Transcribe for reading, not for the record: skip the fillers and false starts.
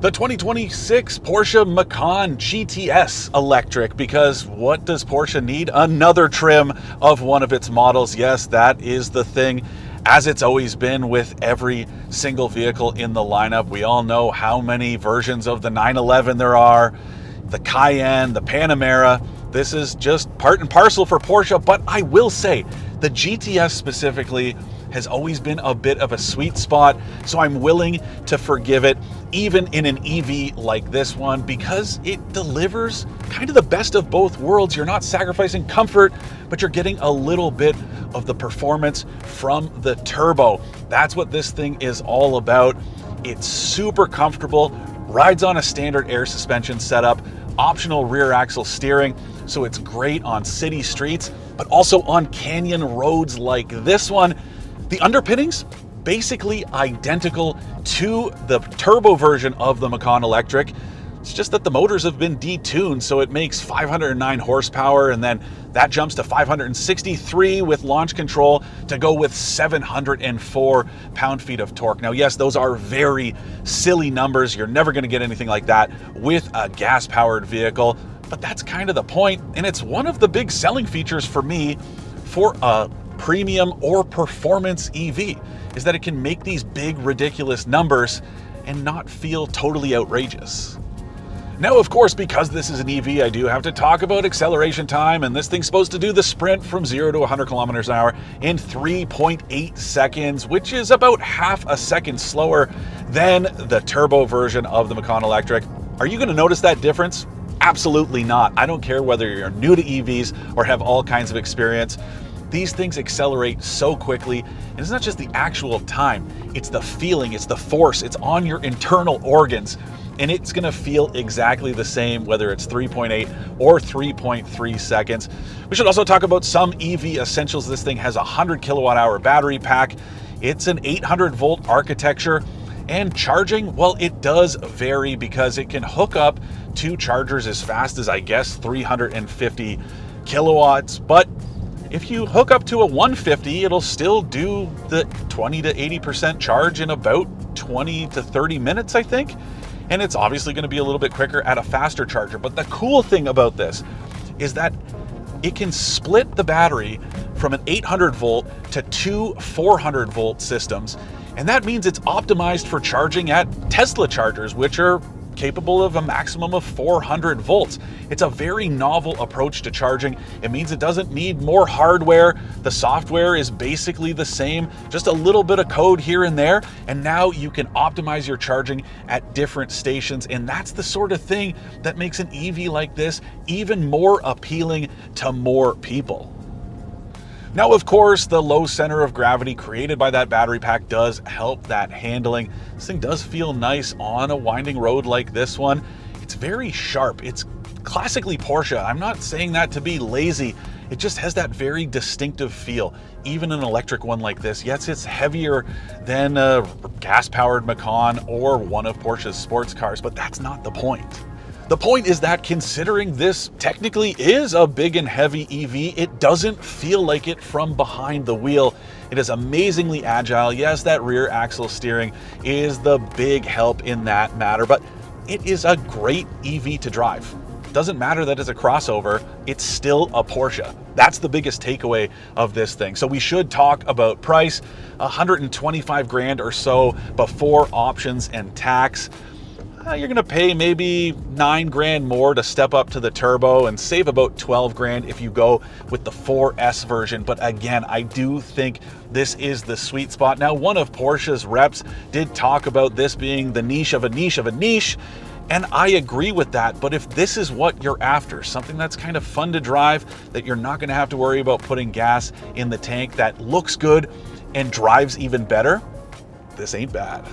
The 2026 Porsche Macan GTS Electric, because what does Porsche need? Another trim of one of its models. Yes, that is the thing, as it's always been with every single vehicle in the lineup. We all know how many versions of the 911 there are, the Cayenne, the Panamera. This is just part and parcel for Porsche, but I will say the GTS specifically has always been a bit of a sweet spot, so I'm willing to forgive it, even in an EV like this one, because it delivers kind of the best of both worlds. You're not sacrificing comfort, but you're getting a little bit of the performance from the turbo. That's what this thing is all about. It's super comfortable, rides on a standard air suspension setup, optional rear axle steering, so it's great on city streets, but also on canyon roads like this one. The underpinnings, basically identical to the turbo version of the Macan Electric. It's just that the motors have been detuned, so it makes 509 horsepower, and then that jumps to 563 with launch control to go with 704 pound-feet of torque. Now, yes, those are very silly numbers. You're never going to get anything like that with a gas-powered vehicle, but that's kind of the point, and it's one of the big selling features for me for a premium or performance EV, is that it can make these big, ridiculous numbers and not feel totally outrageous. Now, of course, because this is an EV, I do have to talk about acceleration time, and this thing's supposed to do the sprint from 0 to 100 kilometers an hour in 3.8 seconds, which is about half a second slower than the turbo version of the Macan Electric. Are you going to notice that difference? Absolutely not. I don't care whether you're new to EVs or have all kinds of experience. These things accelerate so quickly, and it's not just the actual time, it's the feeling, it's the force, it's on your internal organs, and it's gonna feel exactly the same whether it's 3.8 or 3.3 seconds. We should also talk about some EV essentials. This thing has a 100 kilowatt hour battery pack. It's an 800 volt architecture, and charging, well, it does vary because it can hook up to chargers as fast as, I guess, 350 kilowatts, but if you hook up to a 150, it'll still do the 20 to 80% charge in about 20 to 30 minutes, I think. And it's obviously going to be a little bit quicker at a faster charger. But the cool thing about this is that it can split the battery from an 800 volt to two 400 volt systems. And that means it's optimized for charging at Tesla chargers, which are capable of a maximum of 400 volts. It's a very novel approach to charging. It means it doesn't need more hardware. The software is basically the same, just a little bit of code here and there, and now you can optimize your charging at different stations, and that's the sort of thing that makes an EV like this even more appealing to more people. Now, of course, the low center of gravity created by that battery pack does help that handling. This thing does feel nice on a winding road like this one. It's very sharp. It's classically Porsche. I'm not saying that to be lazy. It just has that very distinctive feel. Even an electric one like this, yes, it's heavier than a gas-powered Macan or one of Porsche's sports cars, but that's not the point. The point is that considering this technically is a big and heavy EV, it doesn't feel like it from behind the wheel. It is amazingly agile. Yes, that rear axle steering is the big help in that matter, but it is a great EV to drive. Doesn't matter that it's a crossover, it's still a Porsche. That's the biggest takeaway of this thing. So we should talk about price. 125 grand or so before options and tax. You're gonna pay maybe 9 grand more to step up to the turbo and save about 12 grand if you go with the 4S version. But again, I do think this is the sweet spot. Now, one of Porsche's reps did talk about this being the niche of a niche of a niche, and I agree with that. But if this is what you're after, something that's kind of fun to drive, that you're not gonna have to worry about putting gas in the tank, that looks good and drives even better, this ain't bad.